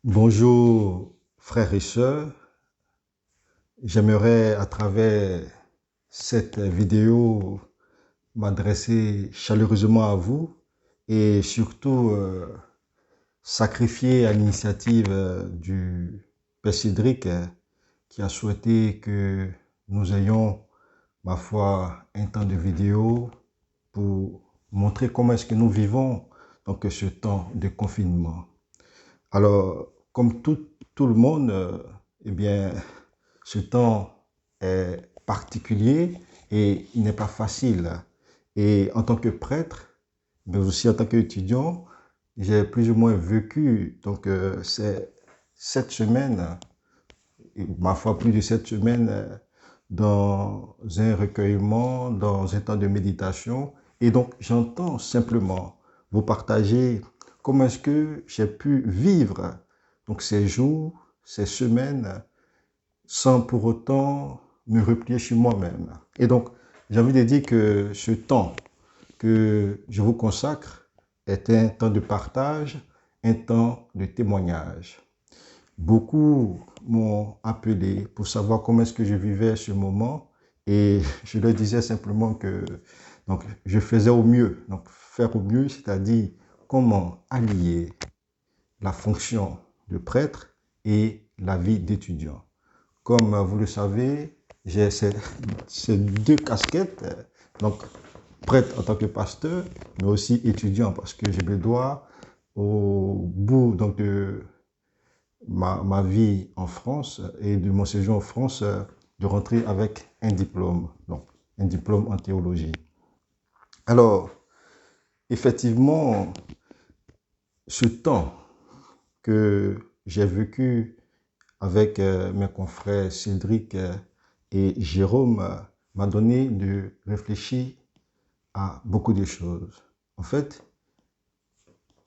Bonjour frères et sœurs, j'aimerais à travers cette vidéo m'adresser chaleureusement à vous et surtout sacrifier à l'initiative du Père Cédric qui a souhaité que nous ayons, ma foi, un temps de vidéo pour montrer comment est-ce que nous vivons donc ce temps de confinement. Alors, comme tout le monde, eh bien, ce temps est particulier et il n'est pas facile. Et en tant que prêtre, mais aussi en tant qu'étudiant, j'ai plus ou moins vécu donc ces 7 semaines, et ma foi plus de 7 semaines, dans un recueillement, dans un temps de méditation. Et donc, j'entends simplement vous partager comment est-ce que j'ai pu vivre donc ces jours, ces semaines, sans pour autant me replier sur moi-même. Et donc, j'ai envie de dire que ce temps que je vous consacre est un temps de partage, un temps de témoignage. Beaucoup m'ont appelé pour savoir comment est-ce que je vivais ce moment et je leur disais simplement que donc, je faisais au mieux. Donc, faire au mieux, c'est-à-dire comment allier la fonction de prêtre et la vie d'étudiant. Comme vous le savez, j'ai ces deux casquettes, donc prêtre en tant que pasteur, mais aussi étudiant parce que je me dois au bout donc, de ma vie en France et de mon séjour en France de rentrer avec un diplôme, donc un diplôme en théologie. Alors, effectivement, ce temps que j'ai vécu avec mes confrères Cédric et Jérôme m'a donné de réfléchir à beaucoup de choses. En fait,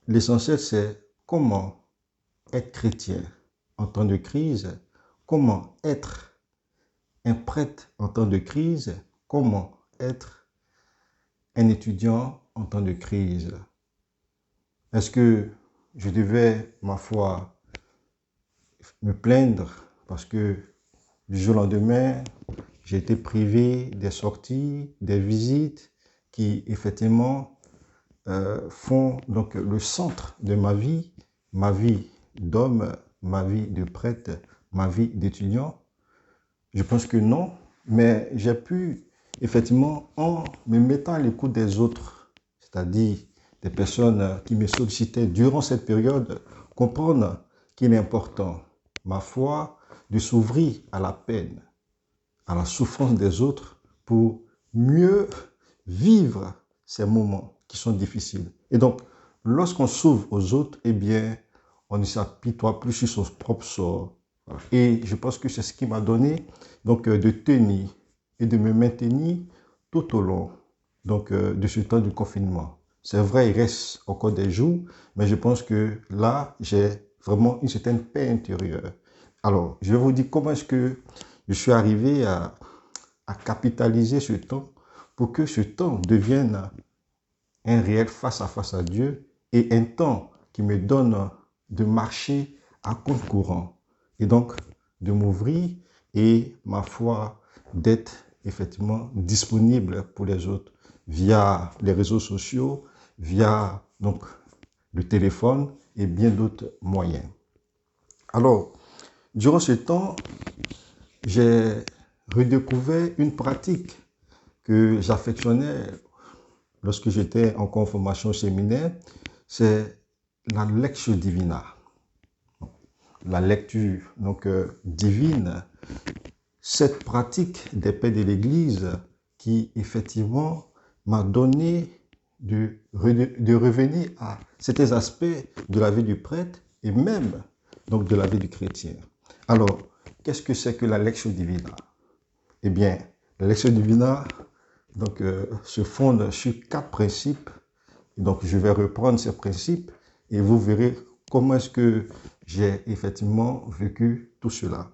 l'essentiel, c'est comment être chrétien en temps de crise, comment être un prêtre en temps de crise, comment être un étudiant en temps de crise. Est-ce que je devais, ma foi, me plaindre parce que du jour au lendemain, j'ai été privé des sorties, des visites qui effectivement font donc le centre de ma vie d'homme, ma vie de prêtre, ma vie d'étudiant? Je pense que non, mais j'ai pu effectivement, en me mettant à l'écoute des autres, c'est-à-dire des personnes qui me sollicitaient durant cette période, comprendre qu'il est important, ma foi, de s'ouvrir à la peine, à la souffrance des autres pour mieux vivre ces moments qui sont difficiles. Et donc, lorsqu'on s'ouvre aux autres, eh bien, on ne s'apitoie plus sur son propre sort. Et je pense que c'est ce qui m'a donné donc de tenir et de me maintenir tout au long donc, de ce temps de confinement. C'est vrai, il reste encore des jours, mais je pense que là, j'ai vraiment une certaine paix intérieure. Alors, je vais vous dire comment est-ce que je suis arrivé à capitaliser ce temps pour que ce temps devienne un réel face à Dieu et un temps qui me donne de marcher à contre-courant et donc de m'ouvrir et, ma foi, d'être effectivement disponible pour les autres via les réseaux sociaux, via donc le téléphone et bien d'autres moyens. Alors, durant ce temps, j'ai redécouvert une pratique que j'affectionnais lorsque j'étais en confirmation séminaire, c'est la lectio divina. La lecture donc, divine, cette pratique des pères de l'Église qui effectivement m'a donné de revenir à certains aspects de la vie du prêtre et même donc de la vie du chrétien. Alors, qu'est-ce que c'est que la lectio divina? Eh bien, la lectio divina donc, se fonde sur 4 principes. Donc, je vais reprendre ces principes et vous verrez comment est-ce que j'ai effectivement vécu tout cela.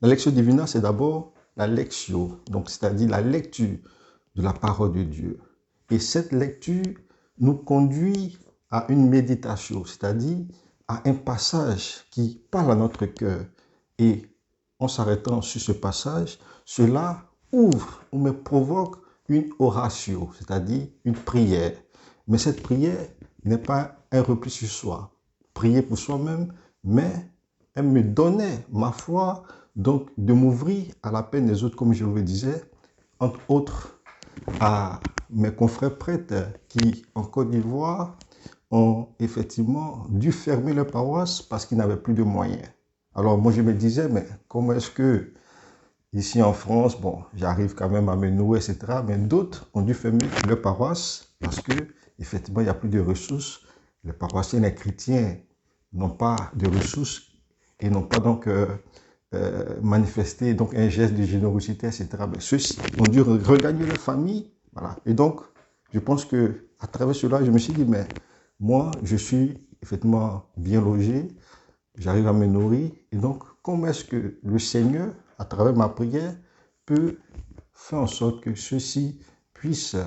La lectio divina, c'est d'abord la lectio, donc c'est-à-dire la lecture de la parole de Dieu. Et cette lecture nous conduit à une méditation, c'est-à-dire à un passage qui parle à notre cœur. Et en s'arrêtant sur ce passage, cela ouvre ou me provoque une oratio, c'est-à-dire une prière. Mais cette prière n'est pas un repli sur soi, prier pour soi-même, mais elle me donnait, ma foi, donc de m'ouvrir à la peine des autres, comme je vous le disais, entre autres à mes confrères prêtres qui, en Côte d'Ivoire, ont effectivement dû fermer leur paroisse parce qu'ils n'avaient plus de moyens. Alors moi je me disais, mais comment est-ce que ici en France, bon, j'arrive quand même à me nourrir, etc. Mais d'autres ont dû fermer leur paroisse parce que effectivement il n'y a plus de ressources. Les paroissiens, les chrétiens n'ont pas de ressources et n'ont pas donc manifesté donc un geste de générosité, etc. Mais ceux-ci ont dû regagner leur famille. Voilà. Et donc, je pense que à travers cela, je me suis dit, mais moi, je suis effectivement bien logé, j'arrive à me nourrir. Et donc, comment est-ce que le Seigneur, à travers ma prière, peut faire en sorte que ceux-ci puissent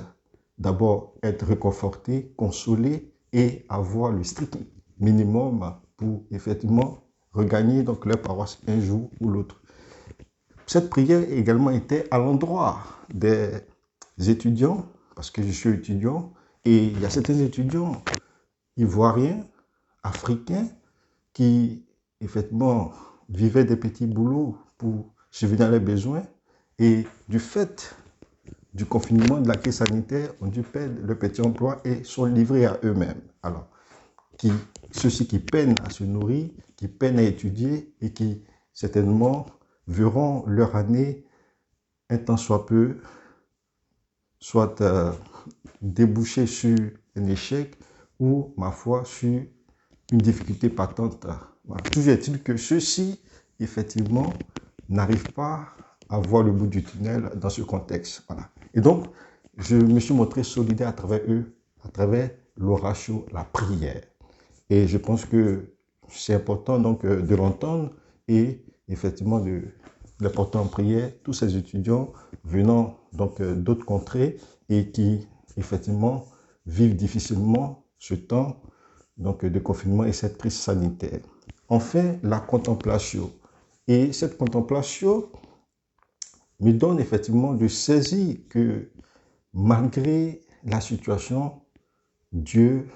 d'abord être réconfortés, consolés et avoir le strict minimum pour effectivement regagner donc leur paroisse un jour ou l'autre. Cette prière également était à l'endroit des étudiants, parce que je suis étudiant, et il y a certains étudiants ivoiriens, africains, qui effectivement vivaient des petits boulots pour subvenir à leurs besoins, et du fait du confinement, de la crise sanitaire, ont dû perdre le petit emploi et sont livrés à eux-mêmes. Alors, ceux-ci qui peinent à se nourrir, qui peinent à étudier et qui certainement verront leur année un temps soit peu, soit déboucher sur un échec ou, ma foi, sur une difficulté patente. Voilà. Toujours est-il que ceux-ci, effectivement, n'arrivent pas à voir le bout du tunnel dans ce contexte. Voilà. Et donc, je me suis montré solidaire à travers eux, à travers l'oratio, la prière. Et je pense que c'est important donc de l'entendre et effectivement de les porter en prière, tous ces étudiants venant donc d'autres contrées et qui effectivement vivent difficilement ce temps donc de confinement et cette crise sanitaire. Enfin, la contemplation. Et cette contemplation me donne effectivement de saisir que malgré la situation, Dieu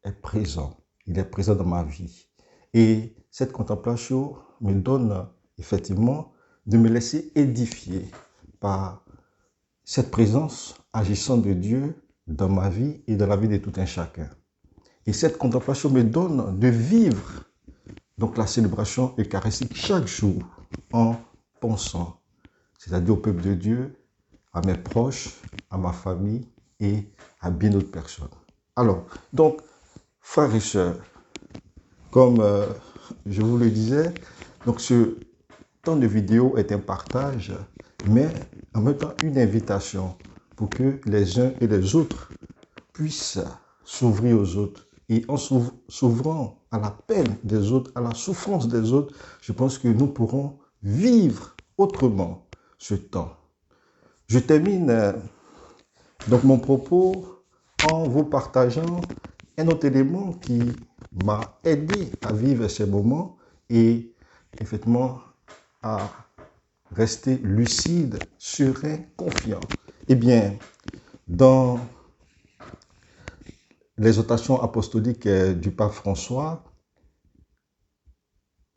est présent. Il est présent dans ma vie. Et cette contemplation me donne effectivement de me laisser édifier par cette présence agissante de Dieu dans ma vie et dans la vie de tout un chacun. Et cette contemplation me donne de vivre donc la célébration eucharistique chaque jour en pensant, c'est-à-dire au peuple de Dieu, à mes proches, à ma famille et à bien d'autres personnes. Alors, donc, frères et sœurs, comme je vous le disais, donc ce temps de vidéo est un partage, mais en même temps une invitation pour que les uns et les autres puissent s'ouvrir aux autres. Et en s'ouvrant à la peine des autres, à la souffrance des autres, je pense que nous pourrons vivre autrement ce temps. Je termine donc mon propos en vous partageant un autre élément qui m'a aidé à vivre ces moments et effectivement à rester lucide, serein, confiant. Eh bien, dans l'exhortation apostolique du pape François,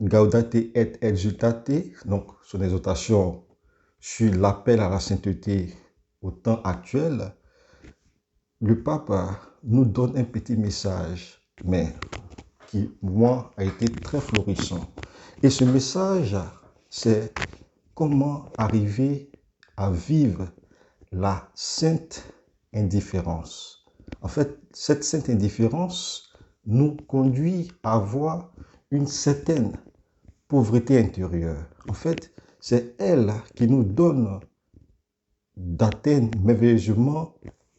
Gaudate et Exultate, donc son exhortation sur l'appel à la sainteté au temps actuel, le pape nous donne un petit message, mais qui, moi, a été très florissant. Et ce message, c'est comment arriver à vivre la sainte indifférence. En fait, cette sainte indifférence nous conduit à avoir une certaine pauvreté intérieure. En fait, c'est elle qui nous donne d'atteindre merveilleusement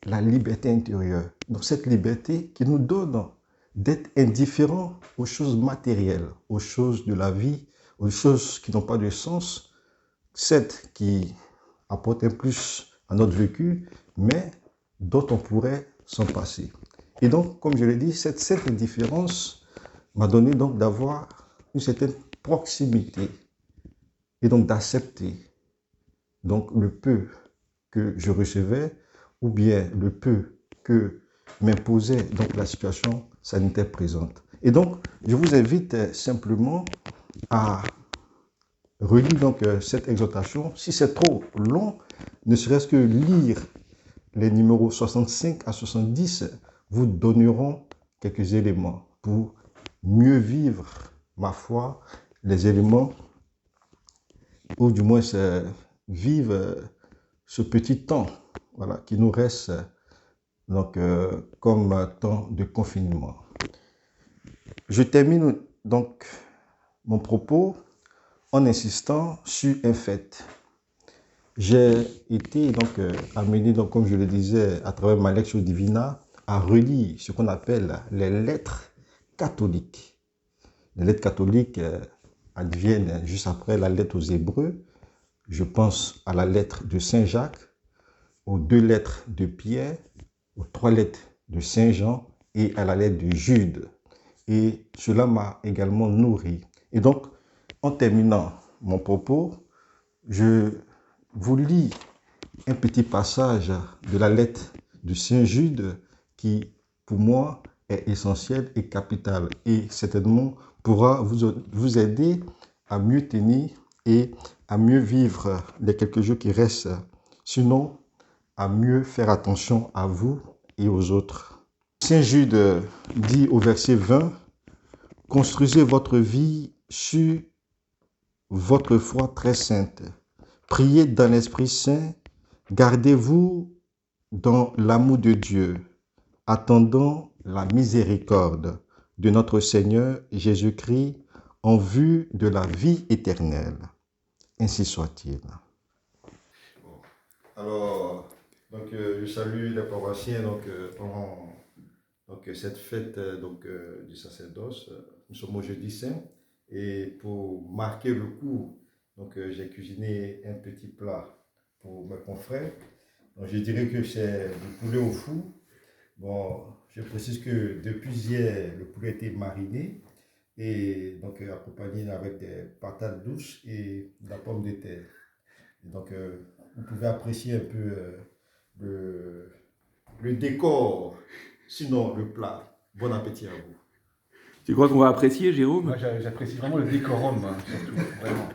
la liberté intérieure. Donc cette liberté qui nous donne d'être indifférents aux choses matérielles, aux choses de la vie, aux choses qui n'ont pas de sens, certes qui apportent un plus à notre vécu, mais dont on pourrait s'en passer. Et donc, comme je l'ai dit, cette indifférence m'a donné donc d'avoir une certaine proximité et donc d'accepter donc le peu que je recevais ou bien le peu que m'imposait donc la situation sanitaire présente. Et donc, je vous invite simplement à relire donc cette exhortation. Si c'est trop long, ne serait-ce que lire les numéros 65 à 70 vous donneront quelques éléments pour mieux vivre, ma foi, les éléments, ou du moins vivre ce petit temps, voilà, qui nous reste donc, comme temps de confinement. Je termine donc mon propos en insistant sur un fait. J'ai été donc amené, donc, comme je le disais, à travers ma lecture divina, à relire ce qu'on appelle les lettres catholiques. Les lettres catholiques adviennent juste après la lettre aux Hébreux. Je pense à la lettre de Saint Jacques, aux 2 lettres de Pierre, aux 3 lettres de Saint Jean et à la lettre de Jude. Et cela m'a également nourri. Et donc, en terminant mon propos, je vous lis un petit passage de la lettre de Saint Jude qui, pour moi, est essentiel et capital et certainement pourra vous aider à mieux tenir et à mieux vivre les quelques jours qui restent. Sinon, à mieux faire attention à vous et aux autres. Saint Jude dit au verset 20, « Construisez votre vie sur votre foi très sainte. Priez dans l'Esprit Saint. Gardez-vous dans l'amour de Dieu, attendant la miséricorde de notre Seigneur Jésus-Christ en vue de la vie éternelle. Ainsi soit-il. » Alors, donc, je salue les paroissiens pendant cette fête du sacerdoce. Nous sommes au jeudi saint et pour marquer le coup, j'ai cuisiné un petit plat pour mes confrères. Donc, je dirais que c'est du poulet au four. Bon, je précise que depuis hier, le poulet était mariné et donc accompagné avec des patates douces et de la pomme de terre. Et donc, vous pouvez apprécier un peu le décor, sinon le plat. Bon appétit à vous. Tu crois qu'on va apprécier, Jérôme? Moi, j'apprécie vraiment le décorum, hein, surtout, vraiment.